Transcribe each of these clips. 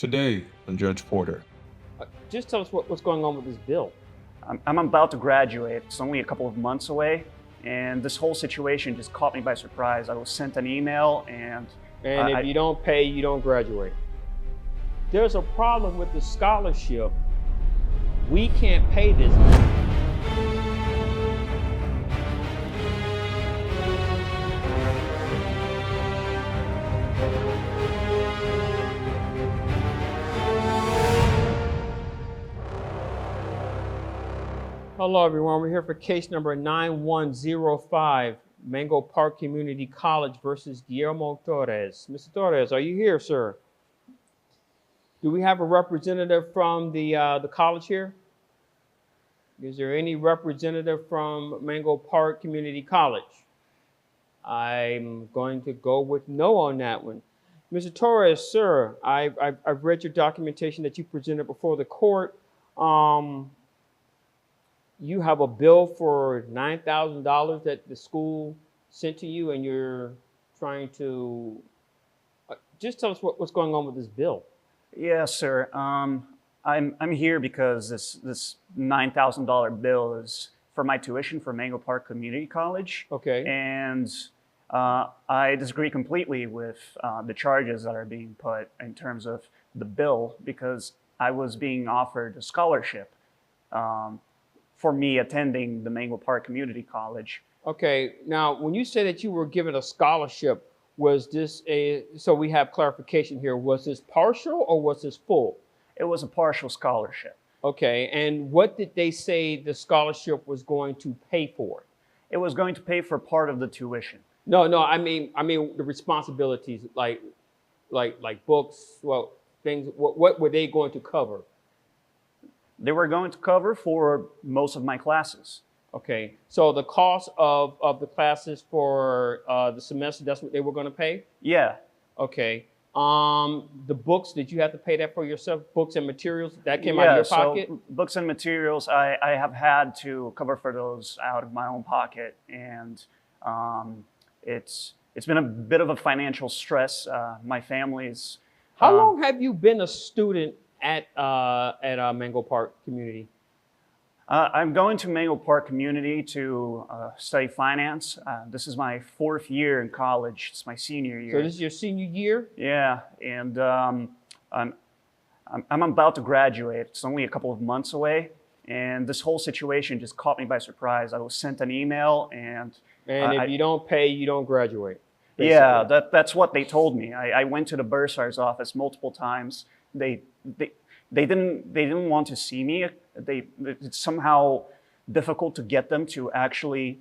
Today on Judge Porter. Just tell us what's going on with this bill. I'm about to graduate. It's only a couple of months away, and this whole situation just caught me by surprise. I was sent an email, and if you don't pay, you don't graduate. There's a problem with the scholarship. We can't pay this. Hello everyone, we're here for case number 9105, Mango Park Community College versus Guillermo Torres. Mr. Torres, are you here, sir? Do we have a representative from the college here? Is there any representative from Mango Park Community College? I'm going to go with no on that one. Mr. Torres, sir, I've read your documentation that you presented before the court. You have a bill for $9,000 that the school sent to you, and you're trying to just tell us what's going on with this bill. Yes, sir. I'm here because this $9,000 bill is for my tuition for Mango Park Community College. Okay. And I disagree completely with the charges that are being put in terms of the bill, because I was being offered a scholarship for me attending the Mango Park Community College. Okay, now when you say that you were given a scholarship, was this so we have clarification here, was this partial or was this full? It was a partial scholarship. Okay, and what did they say the scholarship was going to pay for? It was going to pay for part of the tuition. No, I mean the responsibilities, like books, well, things, what were they going to cover? They were going to cover for most of my classes. Okay, so the cost of the classes for the semester, that's what they were going to pay? Yeah. Okay. The books, did you have to pay that for yourself? Books and materials, that came out of your pocket? So books and materials, I have had to cover for those out of my own pocket, and it's been a bit of a financial stress. My family's. How long have you been a student at Mango Park Community? I'm going to Mango Park Community to study finance. This is my 4th year in college. It's my senior year. So this is your senior year? Yeah, and I'm about to graduate. It's only a couple of months away, and this whole situation just caught me by surprise. I was sent an email, and if you don't pay, you don't graduate. Basically. Yeah, that's what they told me. I went to the bursar's office multiple times. They didn't want to see me. It's somehow difficult to get them to actually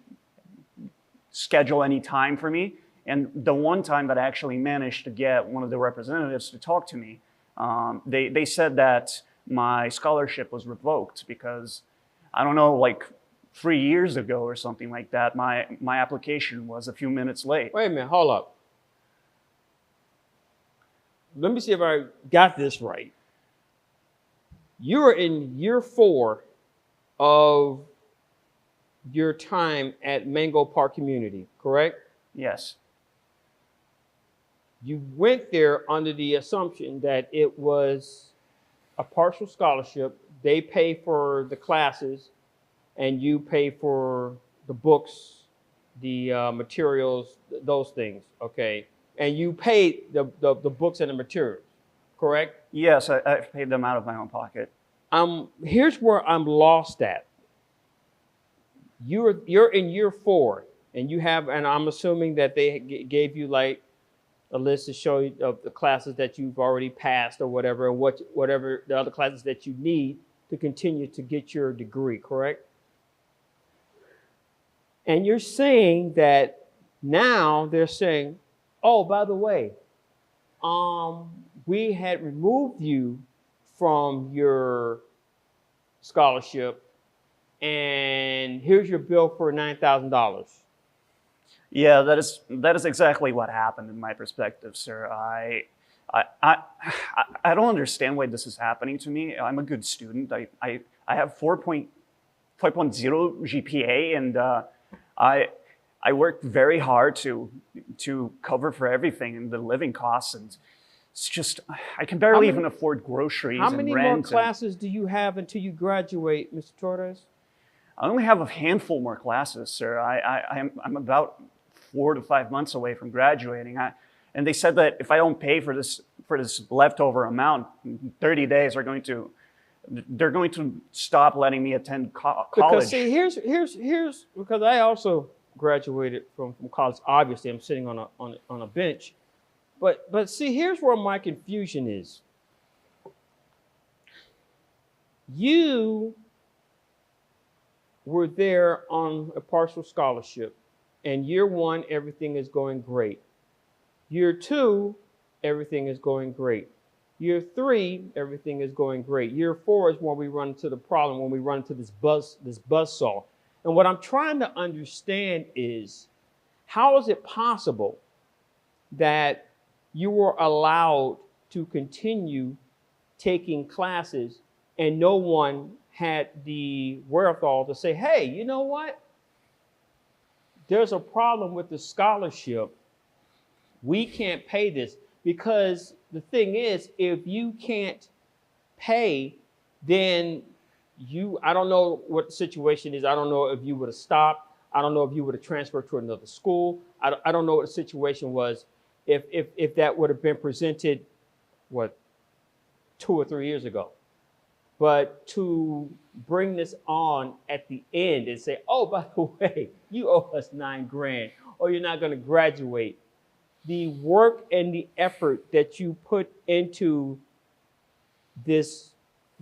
schedule any time for me. And the one time that I actually managed to get one of the representatives to talk to me, they said that my scholarship was revoked because, I don't know, like 3 years ago or something like that, my application was a few minutes late. Wait a minute, hold up. Let me see if I got this right. You are in year 4 of your time at Mango Park Community, correct? Yes. You went there under the assumption that it was a partial scholarship. They pay for the classes, and you pay for the books, the materials, those things, okay? And you paid the books and the materials, correct? Yes, I paid them out of my own pocket. Here's where I'm lost at. You're in year 4, and you have, and I'm assuming that they gave you like a list to show you of the classes that you've already passed or whatever, and whatever the other classes that you need to continue to get your degree, correct? And you're saying that now they're saying, oh, by the way, we had removed you from your scholarship, and here's your bill for $9,000. Yeah, that is exactly what happened in my perspective, sir. I don't understand why this is happening to me. I'm a good student. I have 4.0 GPA, and I worked very hard to cover for everything and the living costs, and It's just, I can barely even afford groceries How and many rent. more classes do you have until you graduate, Mr. Torres? I only have a handful more classes, sir. I'm about 4 to 5 months away from graduating. And they said that if I don't pay for this leftover amount, in 30 days they're going to stop letting me attend college. Because see, here's because I also graduated from college. Obviously, I'm sitting on a bench. But see, here's where my confusion is. You were there on a partial scholarship, and year 1, everything is going great. Year 2, everything is going great. Year 3, everything is going great. Year 4 is when we run into the problem, when we run into this buzzsaw. And what I'm trying to understand is, how is it possible that you were allowed to continue taking classes and no one had the wherewithal to say, hey, you know what? There's a problem with the scholarship. We can't pay this. Because the thing is, if you can't pay, then I don't know what the situation is. I don't know if you would have stopped. I don't know if you would have transferred to another school. I don't know what the situation was if that would have been presented, 2 or 3 years ago. But to bring this on at the end and say, oh, by the way, you owe us $9,000 or you're not going to graduate. The work and the effort that you put into this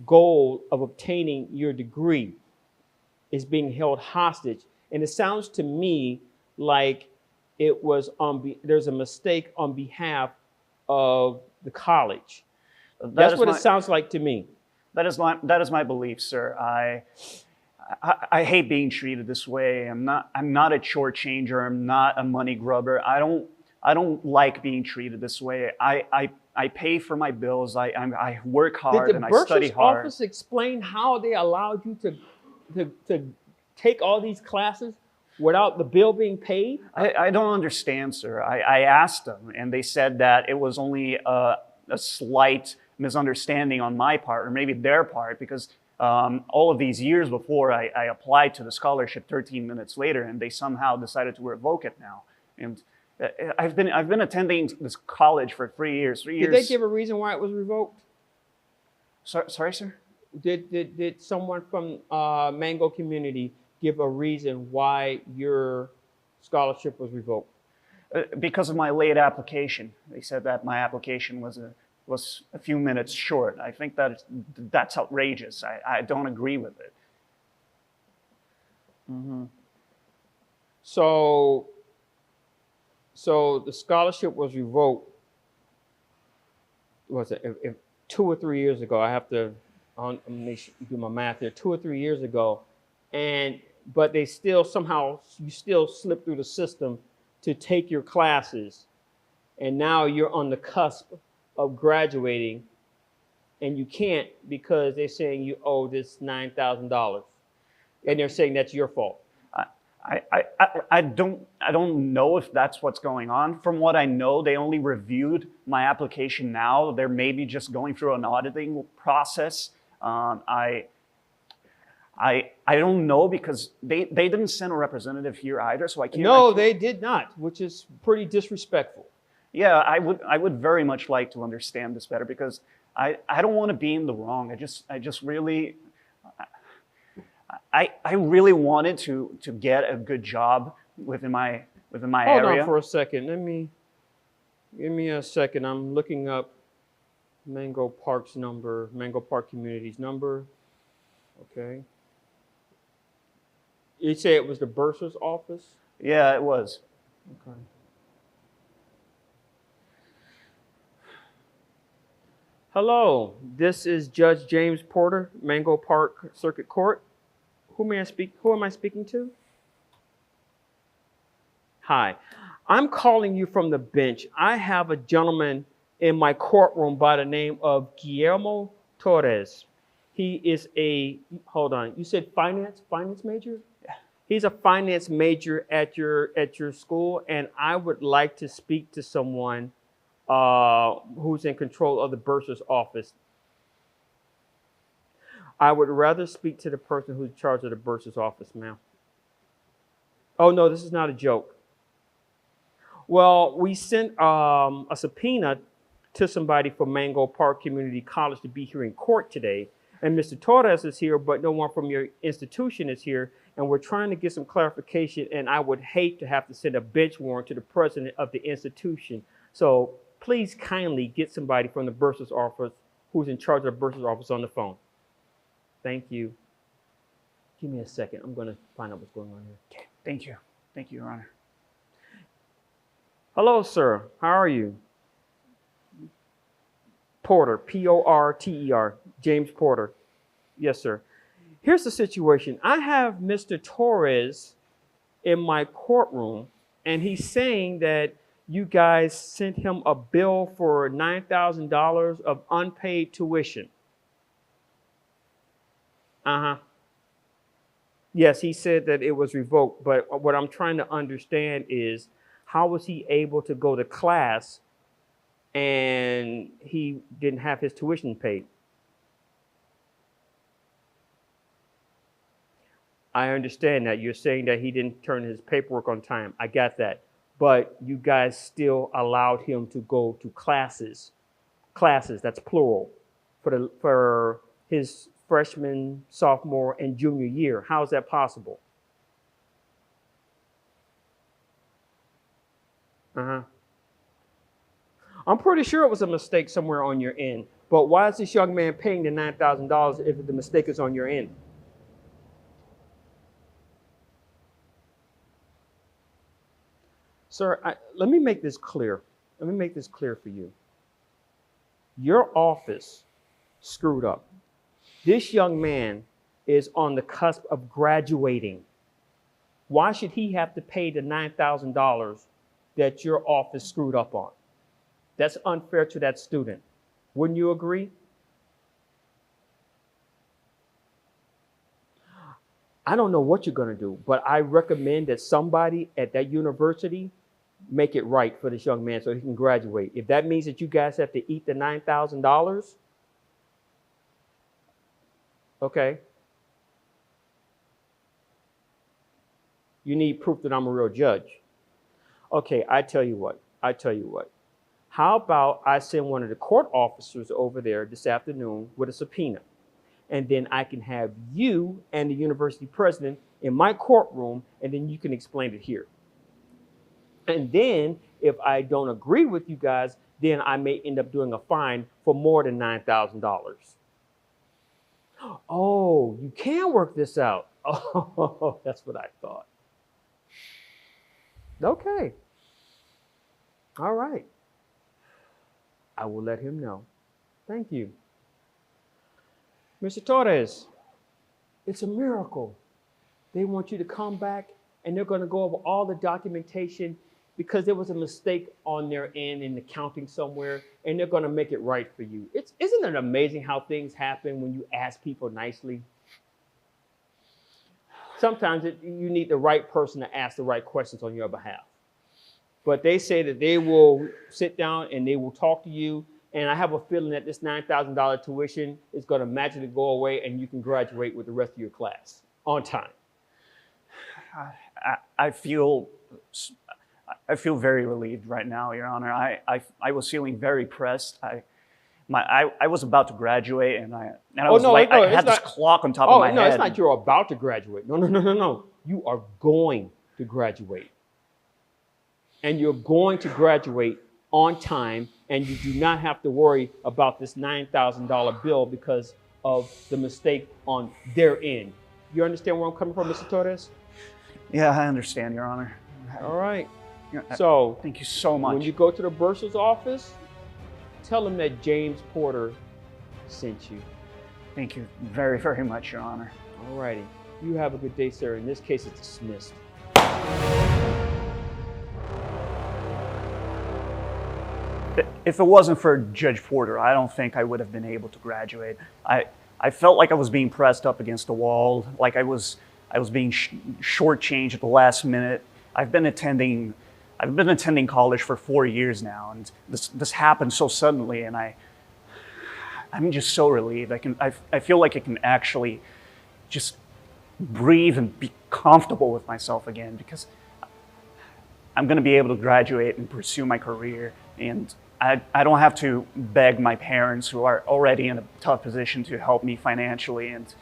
goal of obtaining your degree is being held hostage. And it sounds to me like it was there's a mistake on behalf of the college. That's what it sounds like to me. That is my belief, sir. I hate being treated this way. I'm not a shortchanger. I'm not a money grubber. I don't like being treated this way. I pay for my bills. I work hard and I study hard. Did the bursar's office explain how they allowed you to take all these classes without the bill being paid? I don't understand, sir. I asked them, and they said that it was only a slight misunderstanding on my part, or maybe their part, because all of these years before I applied to the scholarship 13 minutes later, and they somehow decided to revoke it now. And I've been attending this college for 3 years. Did they give a reason why it was revoked? Sorry, sir? Did someone from Mango community give a reason why your scholarship was revoked? Because of my late application. They said that my application was a few minutes short. I think that's outrageous. I don't agree with it. Mm-hmm. So the scholarship was revoked. Was it if 2 or 3 years ago? I have to do my math here. 2 or 3 years ago, but they still somehow you still slip through the system to take your classes, and now you're on the cusp of graduating, and you can't because they're saying you owe this $9,000, and they're saying that's your fault. I don't know if that's what's going on. From what I know, they only reviewed my application now. They're maybe just going through an auditing process. I don't know because they didn't send a representative here either, so I can't. No, they did not, which is pretty disrespectful. Yeah, I would very much like to understand this better because I don't want to be in the wrong. I really wanted to get a good job within my area. Hold on for a second. Give me a second. I'm looking up Mango Park's number, Mango Park Community's number. Okay. You say it was the bursar's office? Yeah, it was. Okay. Hello, this is Judge James Porter, Mango Park Circuit Court. Who am I speaking to? Hi, I'm calling you from the bench. I have a gentleman in my courtroom by the name of Guillermo Torres. He is hold on, you said finance major? Yeah. He's a finance major at your school, and I would like to speak to someone who's in control of the bursar's office. I would rather speak to the person who's in charge of the bursar's office, ma'am. Oh, no, this is not a joke. Well, we sent a subpoena to somebody from Mango Park Community College to be here in court today. And Mr. Torres is here, but no one from your institution is here. And we're trying to get some clarification. And I would hate to have to send a bench warrant to the president of the institution. So please kindly get somebody from the bursar's office who's in charge of the bursar's office on the phone. Thank you. Give me a second. I'm going to find out what's going on here. Okay. Thank you. Thank you, Your Honor. Hello, sir. How are you? Porter, P-O-R-T-E-R, James Porter. Yes, sir. Here's the situation. I have Mr. Torres in my courtroom, and he's saying that you guys sent him a bill for $9,000 of unpaid tuition. Uh-huh. Yes, he said that it was revoked, but what I'm trying to understand is how was he able to go to class and he didn't have his tuition paid? I understand that. You're saying that he didn't turn his paperwork on time. I got that. But you guys still allowed him to go to classes. Classes, that's plural, for his freshman, sophomore, and junior year. How is that possible? Uh-huh. I'm pretty sure it was a mistake somewhere on your end. But why is this young man paying the $9,000 if the mistake is on your end? Sir, let me make this clear. Let me make this clear for you. Your office screwed up. This young man is on the cusp of graduating. Why should he have to pay the $9,000 that your office screwed up on? That's unfair to that student. Wouldn't you agree? I don't know what you're going to do, but I recommend that somebody at that university make it right for this young man so he can graduate. If that means that you guys have to eat the $9,000, okay. You need proof that I'm a real judge. Okay, I tell you what. How about I send one of the court officers over there this afternoon with a subpoena, and then I can have you and the university president in my courtroom, and then you can explain it here. And then if I don't agree with you guys, then I may end up doing a fine for more than $9,000. Oh, you can work this out. Oh, that's what I thought. Okay. All right. I will let him know. Thank you. Mr. Torres, it's a miracle. They want you to come back and they're going to go over all the documentation because there was a mistake on their end in the counting somewhere, and they're going to make it right for you. Isn't it amazing how things happen when you ask people nicely? Sometimes you need the right person to ask the right questions on your behalf. But they say that they will sit down and they will talk to you. And I have a feeling that this $9,000 tuition is going to magically go away and you can graduate with the rest of your class on time. I feel very relieved right now, Your Honor. I was feeling very pressed. I was about to graduate, and I had this clock on top of my head. Oh, no, it's not you're about to graduate. No. You are going to graduate. And you're going to graduate on time, and you do not have to worry about this $9,000 bill because of the mistake on their end. You understand where I'm coming from, Mr. Torres? Yeah, I understand, Your Honor. All right. So, thank you so much. When you go to the bursar's office, tell them that James Porter sent you. Thank you very, very much, Your Honor. All righty. You have a good day, sir. In this case, it's dismissed. If it wasn't for Judge Porter, I don't think I would have been able to graduate. I felt like I was being pressed up against the wall, like I was being shortchanged at the last minute. I've been attending I've been attending college for 4 years now, and this happened so suddenly, and I'm just so relieved. I feel like I can actually just breathe and be comfortable with myself again, because I'm going to be able to graduate and pursue my career, and I don't have to beg my parents, who are already in a tough position, to help me financially, and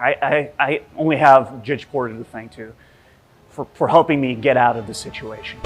I only have Judge Porter to thank for helping me get out of this situation.